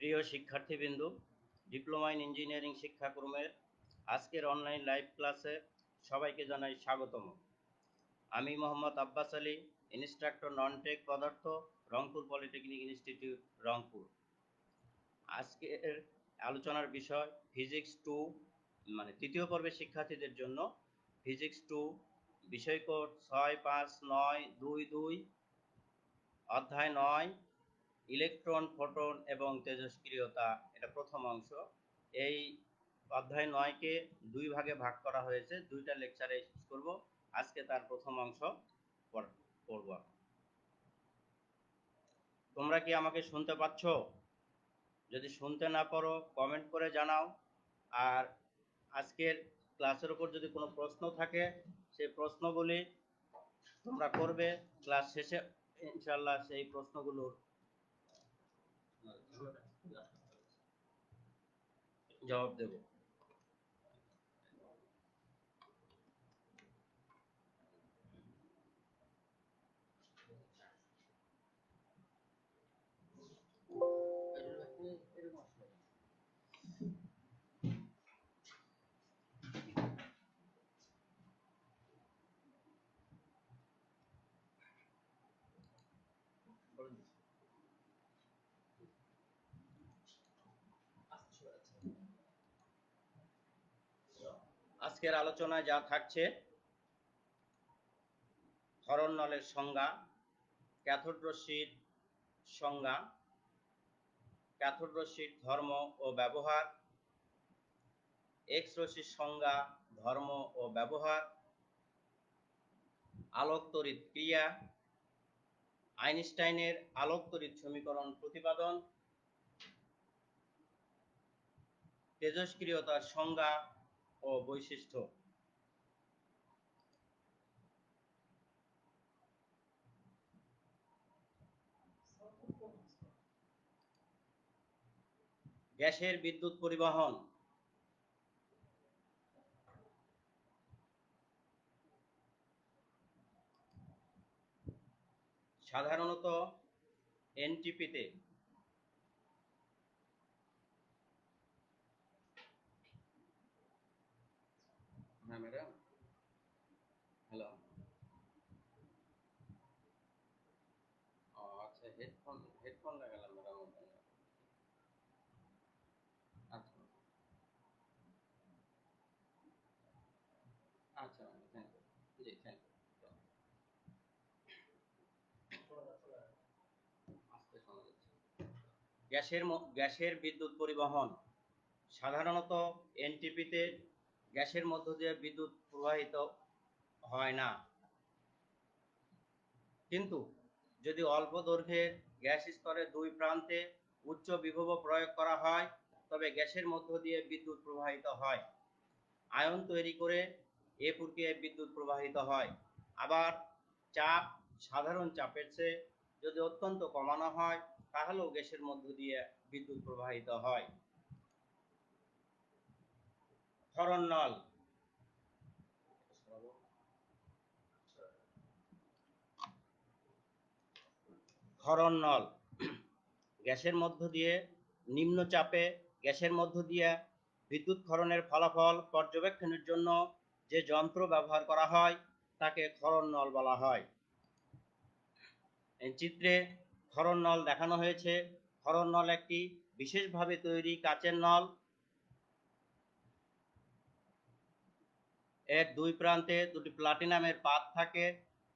প্রিয় শিক্ষার্থীবৃন্দ, diploma in engineering শিক্ষাক্রমের আজকের অনলাইন লাইভ ক্লাসে সবাইকে জানাই স্বাগতম। আমি Mohammad Abbas Ali, instructor non tech পদার্থ, রংপুর পলিটেকনিক ইনস্টিটিউট, রংপুর। আজকের আলোচনার বিষয় ফিজিক্স 2, মানে তৃতীয় পর্বের শিক্ষার্থীদের জন্য ফিজিক্স 2, বিষয় কোড 65922, অধ্যায় 9, ইলেকট্রন, ফোটন এবং তেজস্ক্রিয়তা। এটা প্রথম অংশ। এই অধ্যায় 9কে দুই ভাগে ভাগ করা হয়েছে, দুইটা লেকচারে শেষ করব। আজকে তার প্রথম অংশ পড়ব। তোমরা কি আমাকে শুনতে পাচ্ছ? যদি শুনতে না পারো কমেন্ট করে জানাও। আর আজকের ক্লাসের উপর যদি কোনো প্রশ্ন থাকে সেই প্রশ্নগুলি তোমরা করবে। ক্লাস শেষে ইনশাআল্লাহ সেই প্রশ্নগুলোর জবাব দেব। আজকের আলোচনায় যা থাকছে: হরণ নলের সংজ্ঞা, ক্যাথোড রশ্মির সংজ্ঞা, ক্যাথোড রশ্মির ধর্ম ও ব্যবহার, এক্স রশ্মির সংজ্ঞা, ধর্ম ও ব্যবহার, আলোক তড়িৎ ক্রিয়া, আইনস্টাইনের আলোক তড়িৎ সমীকরণ প্রতিপাদন, তেজস্ক্রিয়তার সংজ্ঞা ও বৈশিষ্ট্য। গ্যাসের বিদ্যুৎ পরিবহন। সাধারণত এনটিপিতে ম্যাডাম, হ্যালো, আচ্ছা, হেডফোন লাগালাম ম্যাডাম। আচ্ছা আচ্ছা, থ্যাংক ইউ। জি, থ্যাংক ইউ। আস্তে শোনা যাচ্ছে। গ্যাসের বিদ্যুৎ পরিবহন। সাধারণত এনটিপিতে গ্যাসের মধ্য দিয়ে বিদ্যুৎ প্রবাহিত হয় না, কিন্তু যদি অল্প দৈর্ঘ্যের গ্যাস স্তরের দুই প্রান্তে উচ্চ বিভব প্রয়োগ করা হয় তবে গ্যাসের মধ্য দিয়ে বিদ্যুৎ প্রবাহিত হয়। আয়ন তৈরি করে এ প্রক্রিয়ায় বিদ্যুৎ প্রবাহিত হয়। আবার চাপ সাধারণ চাপের চেয়ে যদি অত্যন্ত কমানো হয় তাহলেও গ্যাসের মধ্য দিয়ে বিদ্যুৎ প্রবাহিত হয়। ক্ষরণ নল। ক্ষরণ নল গ্যাসের মধ্য দিয়ে নিম্নচাপে গ্যাসের মধ্য দিয়ে বিদ্যুৎ ক্ষরণের ফলাফল পর্যবেক্ষণের জন্য যে যন্ত্র ব্যবহার করা হয় তাকে ক্ষরণ নল বলা হয়। এই চিত্রে ক্ষরণ নল দেখানো হয়েছে। ক্ষরণ নল একটি বিশেষভাবে তৈরি কাচের নল। এর দুই প্রান্তে দুটি প্লাটিনামের পাত থাকে,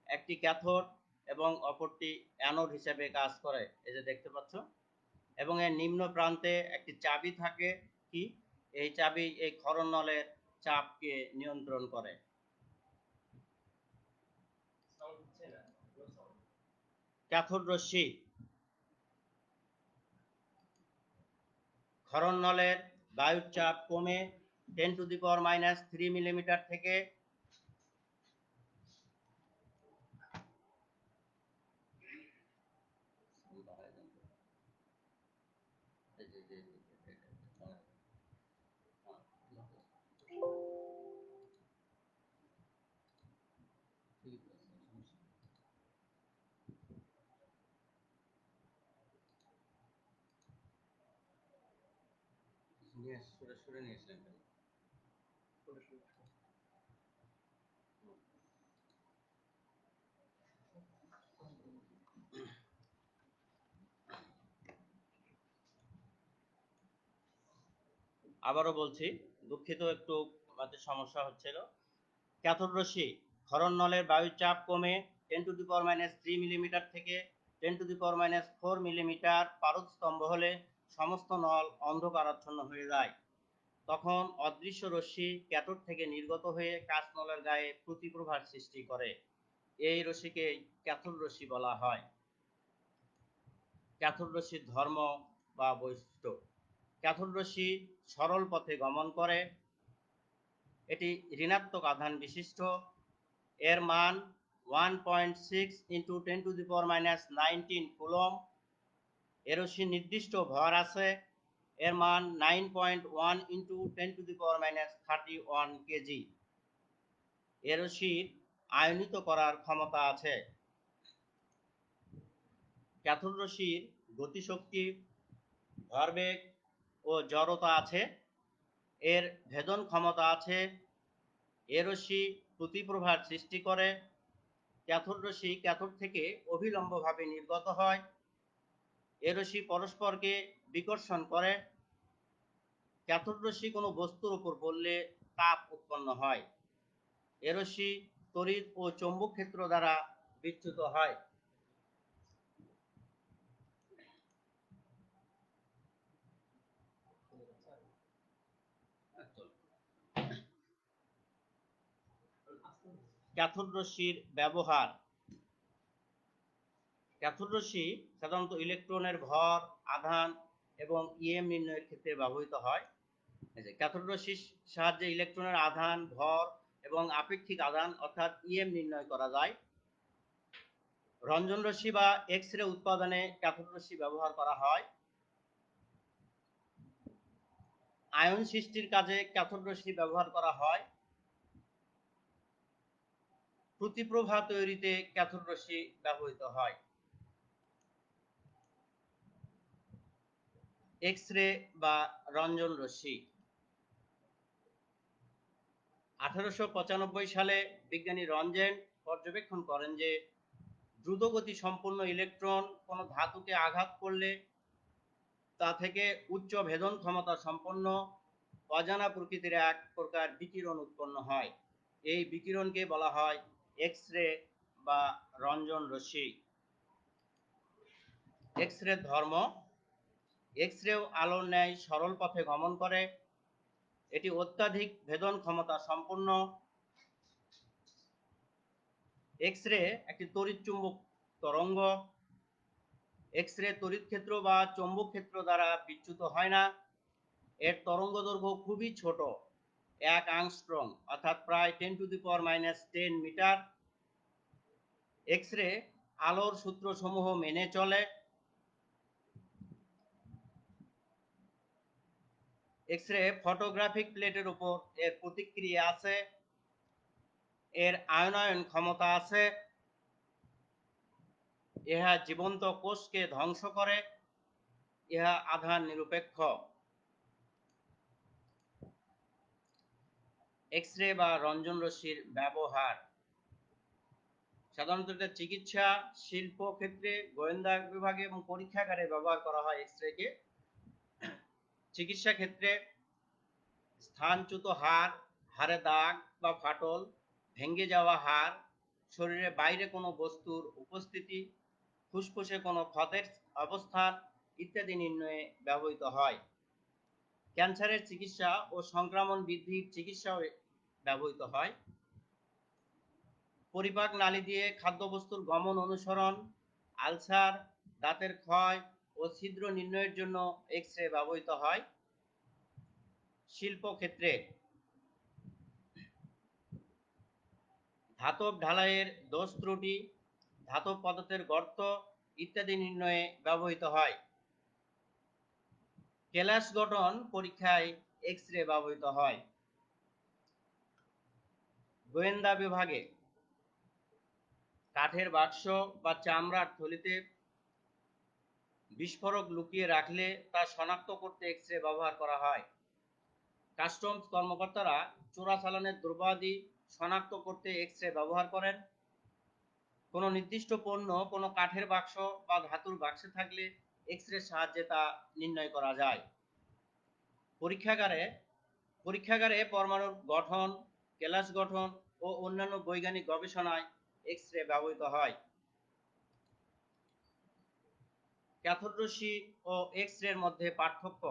একটি ক্যাথোড এবং অপরটি অ্যানোড হিসেবে কাজ করে, এই যে দেখতে পাচ্ছ। এবং এর নিম্ন প্রান্তে একটি চাবি থাকে। কি এই চাবি এই ক্ষরণ নলের চাপকে নিয়ন্ত্রণ করে। ক্যাথোড রশ্মি। ক্ষরণ নলের বায়ুর চাপ কমে 10⁻³ মিলিমিটার থেকে 10⁻³ সরে নিয়েছিলেন কেন? আবারও বলছি, দুঃখিত, একটু আমাদের সমস্যা হচ্ছিল। ক্যাথোড রশ্মি ক্ষরণ নলের বায়ুর চাপ কমে 10⁻³ মিলিমিটার থেকে 10⁻⁴ মিলিমিটার পারদ স্তম্ভ হলে সমস্ত নল অন্ধকারাচ্ছন্ন হয়ে যায়। তখন অদৃশ্য রশ্মি ক্যাথোড থেকে নির্গত হয়ে কাঁচ নলের গায়ে প্রতিপ্রভার সৃষ্টি করে। এই রশ্মিকে ক্যাথোড রশ্মি বলা হয়। ক্যাথোড রশ্মির ধর্ম বা বৈশিষ্ট্য। ক্যাথোড রশ্মি সরল পথে গমন করে। এটি ঋণাত্মক আধান বিশিষ্ট। এর মান 1.6 × 10⁻⁹ কুলম্ব। এর রশ্মির নির্দিষ্ট ভর আছে। এর মান 9.1 × 10⁻31 কেজি। এর রশ্মির আয়নিত করার ক্ষমতা আছে। ক্যাথোড রশ্মির গতিশক্তি, ভরবেগ ও জড়তা আছে। এর ভেদন ক্ষমতা আছে। এর রশ্মি প্রতিপ্রভার সৃষ্টি করে। ক্যাথোড রশ্মি ক্যাথোড থেকে অভিলম্বভাবে নির্গত হয়। এর রশ্মি পরস্পরকে বিকর্ষণ করে। ক্যাথোড রশ্মি কোনো বস্তুর উপর পড়লে তাপ উৎপন্ন হয়। এর রশ্মি তড়িৎ ও চৌম্বক ক্ষেত্র দ্বারা বিচ্যুত হয়। ক্যাথোড রশ্মির ব্যবহার। ক্যাথোড রশ্মি সাধারণত ইলেকট্রনের ভর, আধান এবং ইএম নির্ণয়ের ক্ষেত্রে ব্যবহৃত হয়। ক্যাথোড রশ্মির সাহায্যে ইলেকট্রনের আধান, ভর এবং আপেক্ষিক আধান অর্থাৎ ইএম নির্ণয় করা যায়। রঞ্জন রশ্মি বা এক্স রে উৎপাদনে ক্যাথোড রশ্মি ব্যবহার করা হয়। আয়ন সৃষ্টির কাজে ক্যাথোড রশ্মি ব্যবহার করা হয়। প্রতিপ্রভা তৈরিতে ক্যাথোড রশ্মি ব্যবহৃত হয়। এক্স রে বা রঞ্জন রশ্মি। 1895 সালে বিজ্ঞানী রঞ্জেন পর্যবেক্ষণ করেন যে দ্রুতগতি সম্পন্ন ইলেকট্রন কোনো ধাতুকে আঘাত করলে তা থেকে উচ্চ ভেদন ক্ষমতা সম্পন্ন অজানা প্রকৃতির এক প্রকার বিকিরণ উৎপন্ন হয়। এই বিকিরণকে বলা হয় এক্স রে বা রঞ্জন রশ্মি। এক্স রে ধর্ম। এক্স রেও আলোর ন্যায় সরল পথে গমন করে। এটি অত্যাধিক ভেদন ক্ষমতা সম্পন্ন। এক্স রে একটি তড়িৎ চুম্বক তরঙ্গ। এক্স রে তড়িৎ ক্ষেত্র বা চৌম্বক ক্ষেত্র দ্বারা বিচ্যুত হয় না। এর তরঙ্গ দৈর্ঘ্য খুবই ছোট, 1 অ্যাংস্ট্রম অর্থাৎ প্রায় 10⁻10 মিটার। এক্স রে আলোর সূত্রসমূহ মেনে চলে। এক্স রে ফটোগ্রাফিক প্লেটের উপর এর প্রতিক্রিয়া আছে। এর আয়নায়ন ক্ষমতা আছে। ইহা জীবন্ত কোষকে ধ্বংস করে। ইহা আধান নিরপেক্ষ। এক্স রে বা রঞ্জন রশ্মির ব্যবহার। সাধারণত এটা চিকিৎসা, শিল্প ক্ষেত্রে, গোয়েন্দা বিভাগে এবং পরীক্ষাগারে ব্যবহার করা হয় এক্স রেকে। চিকিৎসা ক্ষেত্রে স্থানচ্যুত হাড়, হাড়ে দাগ বা ফাটল, ভেঙে যাওয়া হাড়, শরীরের বাইরে কোনো বস্তুর উপস্থিতি, ফুসফুসে কোনো ক্ষতের অবস্থান ইত্যাদি নির্ণয়ে ব্যবহৃত হয়। ক্যান্সারের চিকিৎসা ও সংক্রমণ বৃদ্ধির চিকিৎসাও ব্যবহৃত হয়। পরিপাক নালী দিয়ে খাদ্যবস্তুর গমন অনুসরণ, আলসার, দাঁতের ক্ষয় ও ছিদ্র নির্ণয়ের জন্য এক্স রে ব্যবহৃত হয়। শিল্প ক্ষেত্রে ধাতব ঢালাইয়ের দোষ ত্রুটি, ধাতব পদার্থের গর্ত ইত্যাদি নির্ণয়ে ব্যবহৃত হয়। কেলাস গঠন পরীক্ষায় এক্স রে ব্যবহৃত হয়। গোয়েন্দা বিভাগে কাঠের বাক্স বা চামড়ার থলিতে বিস্ফোরক লুকিয়ে রাখলে তা শনাক্ত করতে এক্স রে ব্যবহার করা হয়। কাস্টমস কর্মকর্তারা চোরাচালানের দ্রব্যাদি শনাক্ত করতে এক্স রে ব্যবহার করেন। কোনো নির্দিষ্ট পণ্য কোনো কাঠের বাক্স বা ধাতুর বাক্সে থাকলে এক্স রে সাহায্যে তা নির্ণয় করা যায়। পরীক্ষাগারে পরমাণুর গঠন, কেলাস গঠন ও অন্যান্য বৈজ্ঞানিক গবেষণায় এক্স রে ব্যবহৃত হয়। ক্যাথোড রশ্মি ও এক্স রে এর মধ্যে পার্থক্য।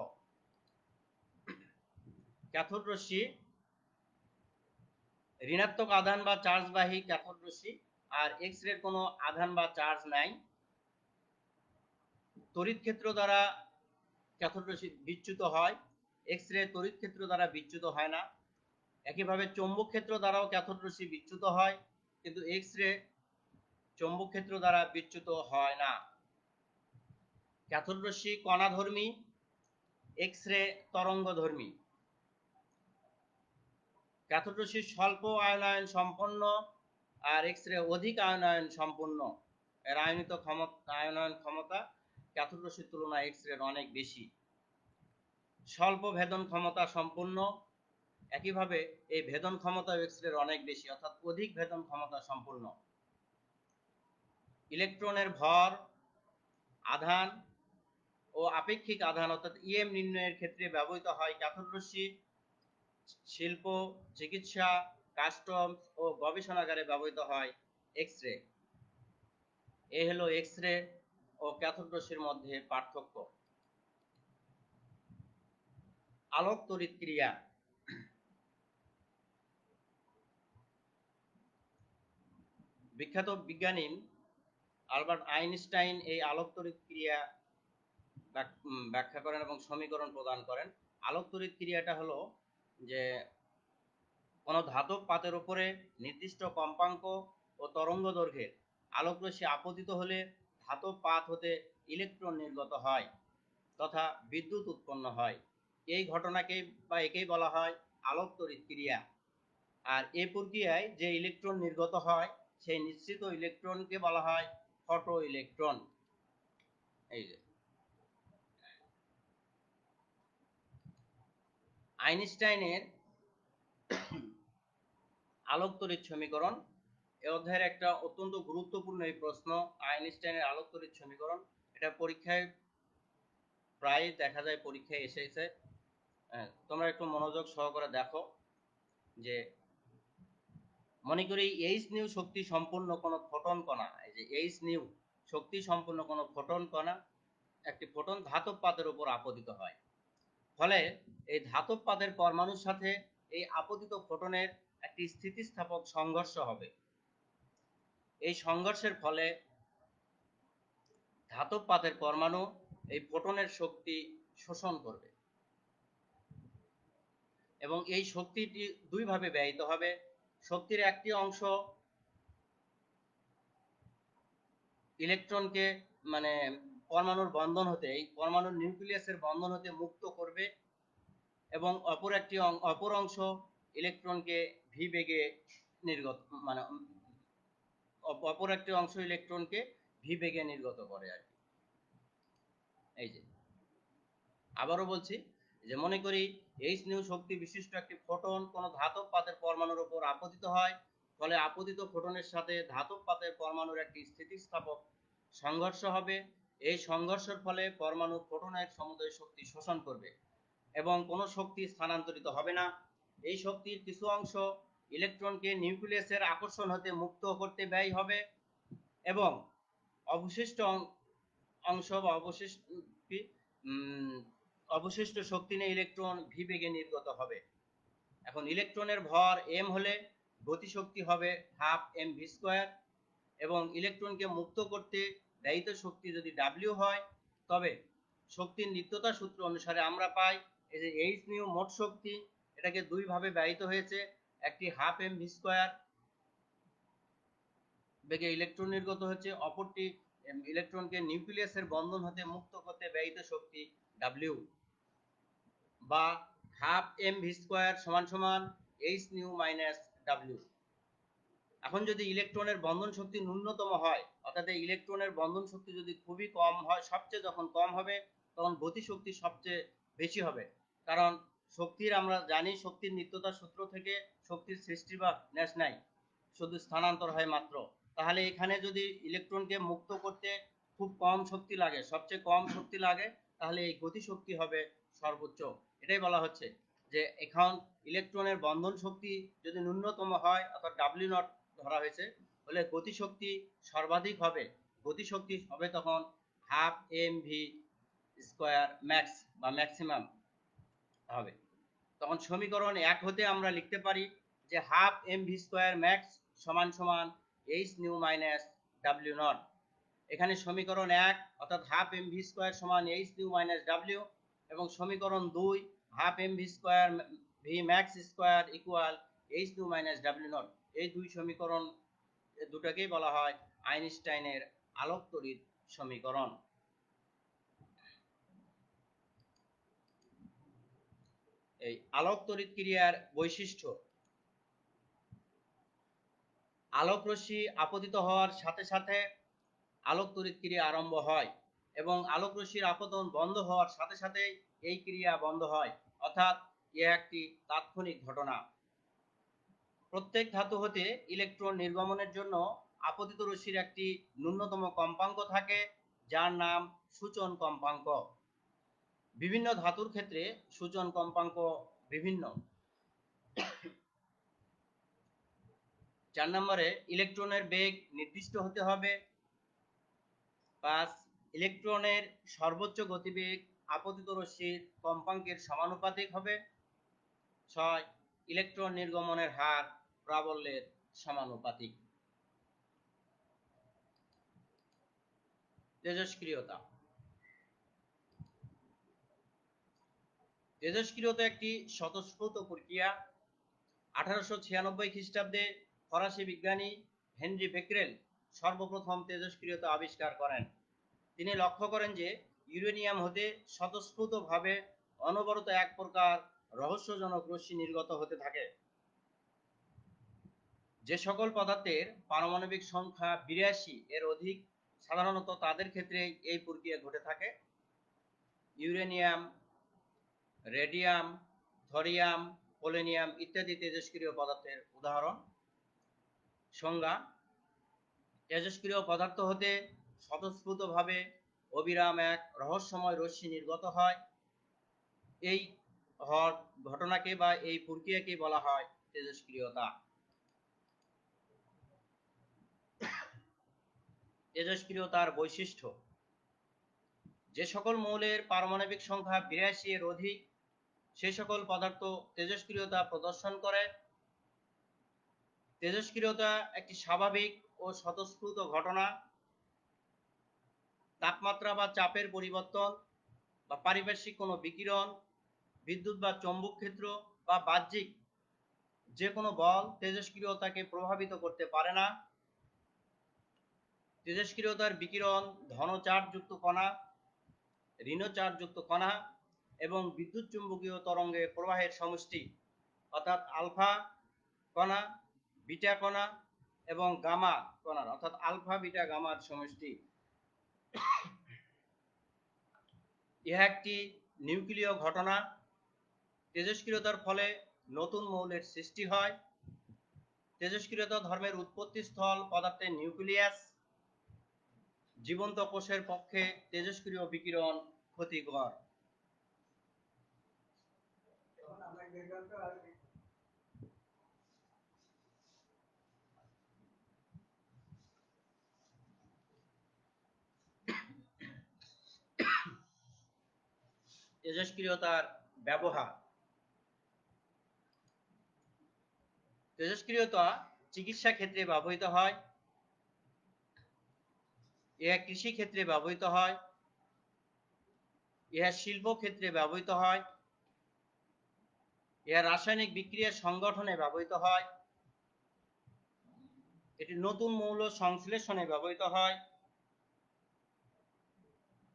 ক্যাথোড রশ্মি ঋণাত্মক আধান বা চার্জবাহী ক্যাথোড রশ্মি, আর এক্স রে কোনো আধান বা চার্জ নাই। তড়িৎ ক্ষেত্র দ্বারা ক্যাথোড রশ্মি বিচ্যুত হয়, এক্স রে তড়িৎ ক্ষেত্র দ্বারা বিচ্যুত হয় না। একইভাবে চৌম্বক ক্ষেত্র দ্বারাও ক্যাথোড রশ্মি বিচ্যুত হয়, কিন্তু এক্স রে চৌম্বক ক্ষেত্র দ্বারা বিচ্যুত হয় না। ক্যাথোড রশ্মি কণাধর্মী, এক্স রে তরঙ্গধর্মী। ক্যাথোড রশ্মি স্বল্প আয়নায়ন সম্পন্ন, আর এক্স রে অধিক আয়নায়ন সম্পন্ন। এর আয়নায়ন ক্ষমতা ক্যাথোড রশ্মির তুলনায় এক্স রে অনেক বেশি। স্বল্প ভেদন ক্ষমতা সম্পন্ন, একইভাবে এই ভেদন ক্ষমতা এক্স রে অনেক বেশি, অর্থাৎ অধিক ভেদন ক্ষমতা সম্পন্ন। ইলেকট্রনের ভর, আধান ও আপেক্ষিক আধান অর্থাৎ ইএম নির্ণয়ের ক্ষেত্রে ব্যবহৃত হয় ক্যাথোড রশ্মি। শিল্প, চিকিৎসা, কাস্টমস ও গবেষণাগারে ব্যবহৃত হয় এক্স রে। এ হলো এক্স রে ও ক্যাথোড রশ্মির মধ্যে পার্থক্য। আলোক তড়িৎ ক্রিয়া। বিখ্যাত বিজ্ঞানী আলবার্ট আইনস্টাইন এই আলোক তড়িৎ ক্রিয়া ব্যাখ্যা করেন এবং সমীকরণ প্রদান করেন। আলোক তড়িৎ ক্রিয়াটা হলো যে কোনো ধাতব পাতের উপরে নির্দিষ্ট কম্পাঙ্ক ও তরঙ্গ দৈর্ঘ্যের আলোক রশ্মি আপতিত হলে ধাতব পাত হতে ইলেকট্রন নির্গত হয় তথা বিদ্যুৎ উৎপন্ন হয়। এই ঘটনাকে বা একেই বলা হয় আলোক তড়িৎ ক্রিয়া। আর এই প্রক্রিয়ায় যে ইলেকট্রন নির্গত হয় সেই নিশ্চিত ইলেকট্রনকে বলা হয় ফটো ইলেকট্রন। এই যে আইনস্টাইনের আলোক তড়িৎ সমীকরণ, এ অধ্যায়ের একটা অত্যন্ত গুরুত্বপূর্ণ এই প্রশ্ন, আইনস্টাইনের আলোক তড়িৎ সমীকরণ। এটা পরীক্ষায় প্রায় দেখা যায়, পরীক্ষায় এসেছে। তোমরা একটু মনোযোগ সহকারে দেখো যে মনে করি এইচ নিউ শক্তি সম্পূর্ণ কোনো ফোটন কণা, এই যে এইচ নিউ শক্তি সম্পূর্ণ কোনো ফোটন কণা একটি ফোটন ধাতব পাতের উপর আপতিত হয়। ফলে এই ধাতব পাতের পরমাণুর সাথে এই আপতিত ফোটনের একটি স্থিতিস্থাপক সংঘর্ষ হবে। এই সংঘর্ষের ফলে ধাতব পাতের পরমাণু এই ফোটনের শক্তি শোষণ করবে এবং এই শক্তিটি দুইভাবে ব্যয়িত হবে। শক্তির একটি অংশ ইলেকট্রনকে মানে পরমাণুর বন্ধন হতে, এই পরমাণুর নিউক্লিয়াসের বন্ধন হতে মুক্ত করবে এবং অপর অংশ ইলেকট্রনকে ভি বেগে নির্গত মানে অপর একটি অংশ ইলেকট্রনকে ভি বেগে নির্গত করে আর কি। এই যে আবারও বলছি যে মনে করি এইচ নিউ শক্তি বিশিষ্ট একটি ফোটন কোনো ধাতব পাতের পরমাণুর উপর আপতিত হয়, ফলে আপতিত ফোটনের সাথে ধাতব পাতের পরমাণুর একটি স্থিতিস্থাপক সংঘর্ষ হবে। এই সংঘর্ষের ফলে পরমাণু ফোটনের সমুদয় শক্তি শোষণ করবে এবং কোনো শক্তি স্থানান্তরিত হবে না। এই শক্তির কিছু অংশ ইলেকট্রনকে নিউক্লিয়াসের আকর্ষণ হতে মুক্ত করতে ব্যয় হবে এবং অবশিষ্ট অংশ বা অবশিষ্ট শক্তি নিয়ে ইলেকট্রন ভি বেগে নির্গত হবে। এখন ইলেকট্রনের ভর এম হলে গতিশক্তি হবে হাফ এম ভি স্কোয়ার এবং ইলেকট্রনকে মুক্ত করতে ব্যয়িত শক্তি যদি ডাব্লিউ হয়, তবে শক্তির নিত্যতা সূত্র অনুসারে আমরা পাই এই যে এইচ নিউ মোট শক্তি, এটাকে দুইভাবে ব্যয়িত হয়েছে। একটি হাফ এম ভি স্কোয়ার বেগে ইলেকট্রন নির্গত হচ্ছে, অপরটি ইলেকট্রনকে নিউক্লিয়াসের বন্ধন হতে মুক্ত করতে ব্যয়িত শক্তি ডাব্লিউ, বা হাফ এম ভি স্কোয়ার সমান সমান এইচ নিউ মাইনাস ডাব্লিউ। এখন যদি ইলেকট্রনের বন্ধন শক্তি ন্যূনতম হয়, অর্থাৎ এই ইলেকট্রনের বন্ধন শক্তি যদি খুবই কম হয়, সবচেয়ে যখন কম হবে তখন গতি শক্তি সবচেয়ে বেশি হবে, কারণ শক্তির আমরা জানি শক্তির নিত্যতা সূত্র থেকে শক্তির সৃষ্টি বা নাশ নাই, শুধু স্থানান্তর হয় মাত্র। তাহলে এখানে যদি ইলেকট্রনকে মুক্ত করতে খুব কম শক্তি লাগে, সবচেয়ে কম শক্তি লাগে, তাহলে এই গতি শক্তি হবে সর্বোচ্চ। এটাই বলা হচ্ছে যে এখন ইলেকট্রনের বন্ধন শক্তি যদি ন্যূনতম হয় অর্থাৎ ডাব্লিউ নট ধরা হয়েছে, হলে গতি শক্তি সর্বাধিক হবে। গতি শক্তি হবে তখন half M V square max বা ম্যাক্সিমাম হবে। তখন সমীকরণ 1 হতে আমরা লিখতে পারি যে half M V square max সমান সমান H nu minus W naught. এখানে সমীকরণ 1 অর্থাৎ হাফ এম ভি স্কোয়ার সমান এইচ নিউ মাইনাস ডাব্লিউ, এবং সমীকরণ 2 half M V square V max square equal H nu minus W naught. এই দুই সমীকরণ দুটাকেই বলা হয় আইনস্টাইনের আলোক তড়িৎ সমীকরণ। এই আলোক তড়িৎ ক্রিয়ার বৈশিষ্ট্য: আলোক রশ্মি আপতিত হওয়ার সাথে সাথে আলোক তড়িৎ ক্রিয়া আরম্ভ হয় এবং আলোক রশ্মির আপতন বন্ধ হওয়ার সাথে সাথে এই ক্রিয়া বন্ধ হয়, অর্থাৎ এ একটি তাৎক্ষণিক ঘটনা। প্রত্যেক ধাতু হতে ইলেকট্রন নির্গমনের জন্য আপতিত রশ্মির একটি ন্যূনতম কম্পাঙ্ক থাকে, যার নাম সূচন কম্পাঙ্ক। বিভিন্ন ধাতুর ক্ষেত্রে সূচন কম্পাঙ্ক বিভিন্ন। 4 নম্বরে ইলেকট্রনের বেগ নির্দিষ্ট হতে হবে। 5 ইলেকট্রনের সর্বোচ্চ গতিবেগ আপতিত রশ্মির কম্পাঙ্কের সমানুপাতিক হবে। 6 ইলেকট্রন নির্গমনের হার প্রাবল্যের সমানুপাতিক। তেজস্ক্রিয়তা: তেজস্ক্রিয়তা একটি স্বতঃস্ফূর্ত প্রক্রিয়া। 1896 খ্রিস্টাব্দে ফরাসি বিজ্ঞানী হেনরি বেকেরেল সর্বপ্রথম তেজস্ক্রিয়তা আবিষ্কার করেন। তিনি লক্ষ্য করেন যে ইউরেনিয়াম হতে স্বতঃস্ফূর্তভাবে অনবরত এক প্রকার রহস্যজনক রশ্মি নির্গত হতে থাকে। যে সকল পদার্থের পারমাণবিক সংখ্যা 82 এর অধিক, সাধারণত তাদের ক্ষেত্রে এই প্রক্রিয়া ঘটে থাকে। ইউরেনিয়াম, রেডিয়াম, থরিয়াম, পোলোনিয়াম ইত্যাদি তেজস্ক্রিয় পদার্থের উদাহরণ। সংজ্ঞা: তেজস্ক্রিয় পদার্থ হতে স্বতঃস্ফূর্তভাবে অবিরাম এক রহস্যময় রশ্মি নির্গত হয়। এই হওয়ার ঘটনাকে বা এই প্রক্রিয়াকে বলা হয় তেজস্ক্রিয়তা। তেজস্ক্রিয়তার বৈশিষ্ট্য: যে সকল মৌলের পারমাণবিক সংখ্যা 82 এর অধিক, সে সকল পদার্থ তেজস্ক্রিয়তা প্রদর্শন করে। তেজস্ক্রিয়তা একটি স্বাভাবিক ও স্বতঃস্ফূর্ত ঘটনা। তাপমাত্রা বা চাপের পরিবর্তন বা পারিপার্শ্বিক কোনো বিকিরণ, বিদ্যুৎ বা চৌম্বক ক্ষেত্র বা বাহ্যিক যে কোনো বল তেজস্ক্রিয়তাকে প্রভাবিত করতে পারে না। তেজস্ক্রিয়তার বিকিরণ ধন চার্জযুক্ত কণা, ঋণ চার্জযুক্ত কণা এবং বিদ্যুৎ চুম্বকীয় তরঙ্গের প্রবাহের সমষ্টি, অর্থাৎ আলফা কণা, বিটা কণা এবং গামা কণার, অর্থাৎ আলফা বিটা গামার সমষ্টি। ইহা একটি নিউক্লিয় ঘটনা। তেজস্ক্রিয়তার ফলে নতুন মৌলের সৃষ্টি হয়। তেজস্ক্রিয়তা ধর্মের উৎপত্তি স্থল পদার্থের নিউক্লিয়াস। জীবন্ত কোষের পক্ষে তেজস্ক্রিয় বিকিরণ ক্ষতিকর। তেজস্ক্রিয়তার ব্যবহার: তেজস্ক্রিয়তা চিকিৎসা ক্ষেত্রে ব্যবহৃত হয়। ইহা কৃষি ক্ষেত্রে ব্যবহৃত হয়। ইহা শিল্প ক্ষেত্রে ব্যবহৃত হয়। ইহা রাসায়নিক বিক্রিয়া সংগঠনে ব্যবহৃত হয়। এটি নতুন মৌল সংশ্লেষণে ব্যবহৃত হয়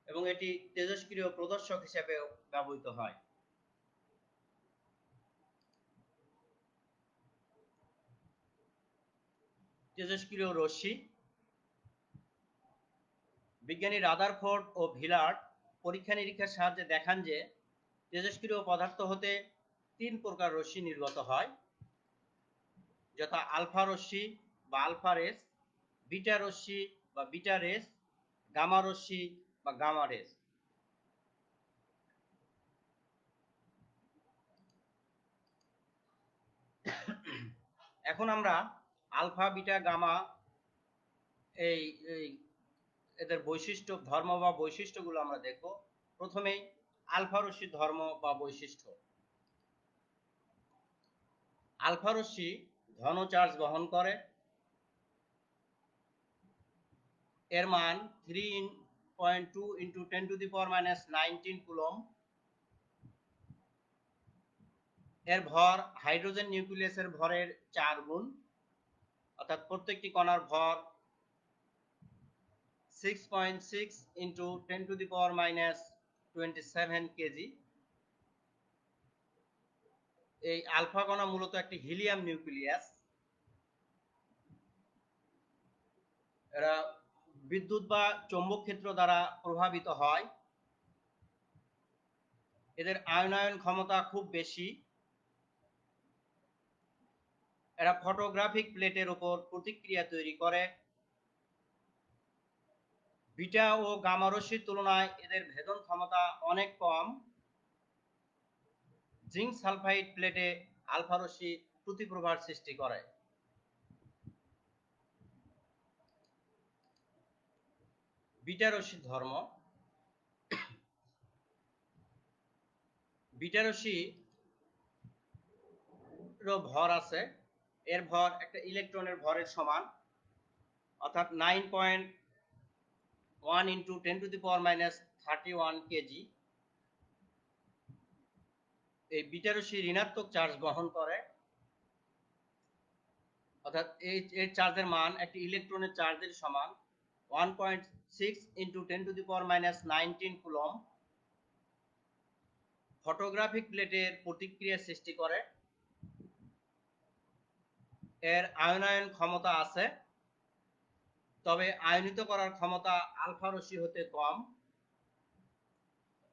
এবং এটি তেজস্ক্রিয় প্রদর্শক হিসেবেও ব্যবহৃত হয়। তেজস্ক্রিয় রশ্মি: বিজ্ঞানী রাদারফোর্ড ও ভিলার্ড পরীক্ষা নিরীক্ষার সাহায্যে দেখান যে তেজস্ক্রিয় পদার্থ হতে তিন প্রকার রশ্মি নির্গত হয়, যথা আলফা রশ্মি বা আলফা রেস, বিটা রশ্মি বা বিটা রেস, গামা রশ্মি বা গামা রেস। এখন আমরা আলফা, বিটা, গামা এই এদের বৈশিষ্ট্য, ধর্ম বা বৈশিষ্ট্যগুলো আমরা দেখব। প্রথমেই আলফা রশ্মির ধর্ম বা বৈশিষ্ট্য। আলফা রশ্মি ধন চার্জ বহন করে, এর মান 3.2 × 10⁻⁻19 কুলম্ব। এর ভর হাইড্রোজেন নিউক্লিয়াসের ভরের 4 গুণ, অর্থাৎ প্রত্যেকটি কণার ভর 6.6 × 10⁻27 কেজি। এই আলফা কণা মূলত একটি হিলিয়াম নিউক্লিয়াস। এরা বিদ্যুৎ বা চৌম্বক ক্ষেত্র দ্বারা প্রভাবিত হয়। এদের আয়নায়ন ক্ষমতা খুব বেশি। এরা ফটোগ্রাফিক প্লেটের উপর প্রতিক্রিয়া তৈরি করে। বিটা ও গামা রশ্মির তুলনায় এদের ভেদন ক্ষমতা অনেক কম। জিঙ্ক সালফাইড প্লেটে আলফা রশ্মি প্রতিপ্রভার সৃষ্টি করে। বিটা রশ্মির ধর্ম। বিটা রশ্মি ভর আছে, এর ভর একটা ইলেকট্রনের ভরের সমান, অর্থাৎ 9.1 × 10⁻31 কেজি। এই বিটা রশ্মি ঋণাত্মক চার্জ বহন করে, অর্থাৎ এর চার্জের মান একটি ইলেকট্রনের চার্জের সমান 1.6 × 10⁻19 কুলম্ব। ফটোগ্রাফিক প্লেটের প্রতিক্রিয়া সৃষ্টি করে। এর আয়নায়ন ক্ষমতা আছে, তবে আয়নিত করার ক্ষমতা আলফা রশ্মি হতে কম।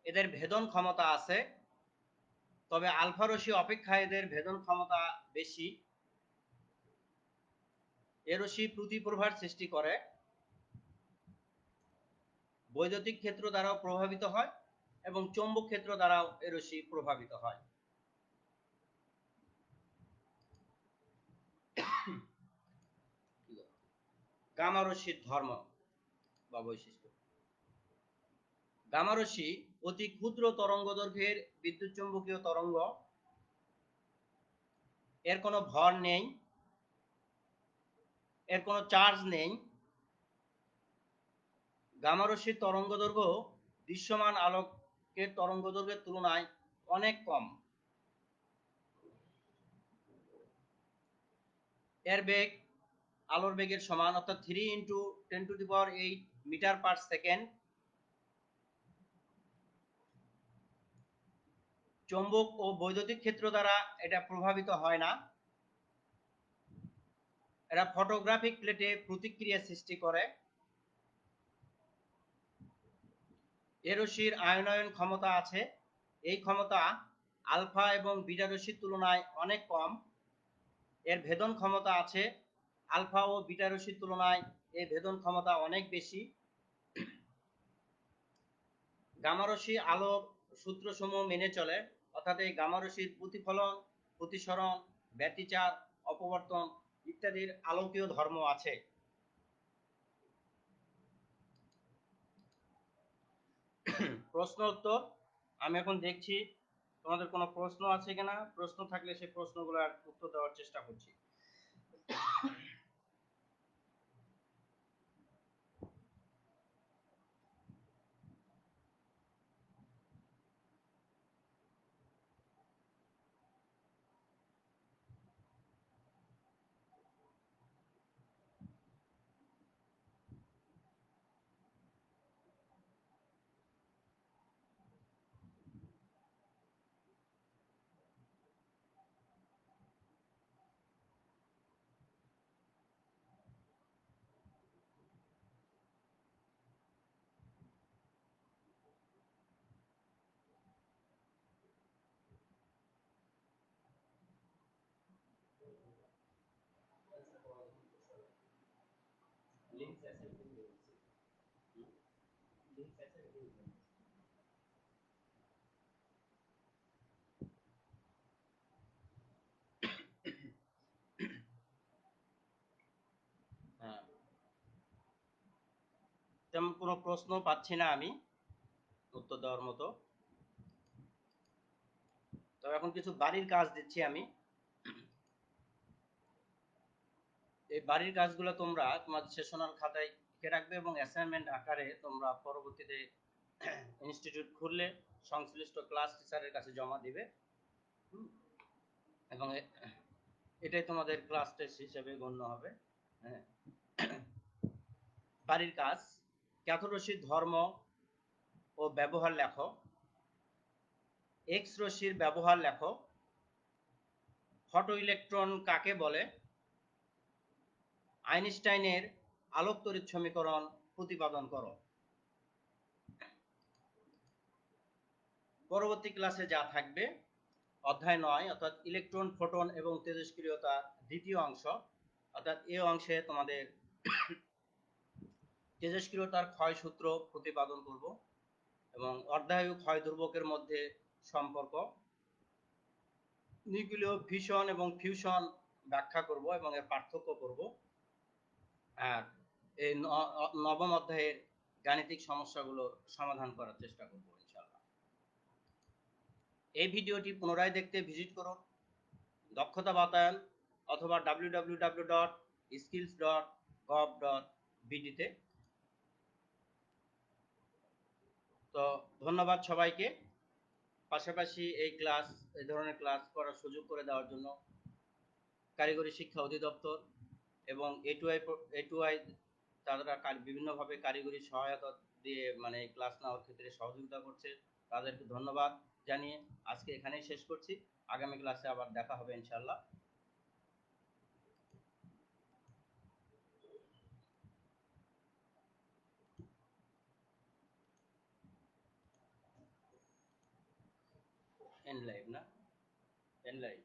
এদের ভেদন ক্ষমতা আছে, তবে আলফা রশ্মি অপেক্ষা এদের ভেদন ক্ষমতা বেশি। এ রশ্মি প্রতিপ্রভার সৃষ্টি করে, বৈদ্যুতিক ক্ষেত্র দ্বারাও প্রভাবিত হয় এবং চৌম্বক ক্ষেত্র দ্বারাও এ রশ্মি প্রভাবিত হয়। গামা রশ্মির ধর্ম বা বৈশিষ্ট্য। গামা রশ্মি অতি ক্ষুদ্র তরঙ্গদৈর্ঘ্যের বিদ্যুৎ চৌম্বকীয় তরঙ্গ। এর কোনো ভর নেই, এর কোনো চার্জ নেই। গামা রশ্মির তরঙ্গদৈর্ঘ্য দৃশ্যমান আলোকের তরঙ্গদৈর্ঘ্যের তুলনায় অনেক কম। এর বেগ আলোর বেগের সমান, অর্থাৎ 3 × 10⁸ মিটার/সেকেন্ড। চৌম্বক ও বৈদ্যুতিক ক্ষেত্র দ্বারা এটা প্রভাবিত হয় না। এরা ফটোগ্রাফিক প্লেটে প্রতিক্রিয়া সৃষ্টি করে। এ রশ্মির আয়নায়ন ক্ষমতা আছে, এই ক্ষমতা আলফা এবং বিটা রশ্মির তুলনায় অনেক কম। এর ভেদন ক্ষমতা আছে, আলফা ও বিটা রশ্মির তুলনায় এর ভেদন ক্ষমতা অনেক বেশি। গামা রশ্মি আলোর সূত্রসমূহ মেনে চলে, অর্থাৎ এই গামা রশ্মির প্রতিফলন, প্রতিসরণ, ব্যতিচার, অপবর্তন ইত্যাদির আলোকীয় ধর্ম আছে। প্রশ্ন উত্তর আমি এখন দেখছি তোমাদের কোনো প্রশ্ন আছে কিনা। প্রশ্ন থাকলে সেই প্রশ্নগুলোর উত্তর দেওয়ার চেষ্টা করছি। হ্যাঁ, তেমন কোনো প্রশ্ন পাচ্ছি না আমি উত্তর দেওয়ার মতো। তো এখন কিছু বাড়ির কাজ দিচ্ছি আমি। এই বাড়ির কাজগুলো তোমরা তোমার সেশনাল খাতায় লিখে রাখবে এবং অ্যাসাইনমেন্ট আকারে তোমরা পরবর্তীতে ইনস্টিটিউট খুললে সংশ্লিষ্ট ক্লাস টিচারের কাছে জমা দিবে এবং এটাই তোমাদের ক্লাস টেস্ট হিসেবে গণ্য হবে। হ্যাঁ, বাড়ির কাজ, ক্যাথোড ধর্ম ও ব্যবহার লেখো, এক্স রশ্মির ব্যবহার লেখো, ফটো ইলেকট্রন কাকে বলে, আইনস্টাইনের আলোক তড়িৎ সমীকরণ প্রতিপাদন করো। পরবর্তী ক্লাসে যা থাকবে অধ্যায় 9 অর্থাৎ ইলেকট্রন, ফোটন এবং তেজস্ক্রিয়তা দ্বিতীয় অংশ, অর্থাৎ এই অংশে তোমাদের তেজস্ক্রিয়তার ক্ষয় সূত্র প্রতিপাদন করব এবং অর্ধায়ু ক্ষয় ধ্রুবকের মধ্যে সম্পর্ক, নিউক্লিয় ফিশন এবং ফিউশন ব্যাখ্যা করব এবং এর পার্থক্য করব। আর এই নবম অধ্যায়ের গাণিতিক সমস্যাগুলো সমাধান করার চেষ্টা করব ইনশাআল্লাহ। এই ভিডিওটি পুনরায় দেখতে ভিজিট করুন দক্ষতা বাতায়ন অথবা www.skills.gov.bd তে। তো ধন্যবাদ সবাইকে। পাশাপাশি এই ধরনের ক্লাস করার সুযোগ করে দেওয়ার জন্য কারিগরি শিক্ষা অধিদপ্তর এবং A2I তারা বিভিন্নভাবে কারিগরি সহায়তা দিয়ে মানে ক্লাস নেওয়ার ক্ষেত্রে সহযোগিতা করছে, তাদেরকে ধন্যবাদ জানিয়ে আজকে এখানেই শেষ করছি। আগামী ক্লাসে আবার দেখা হবে ইনশাআল্লাহ। এন্ড লাইভ না, এন্ড লাইভ।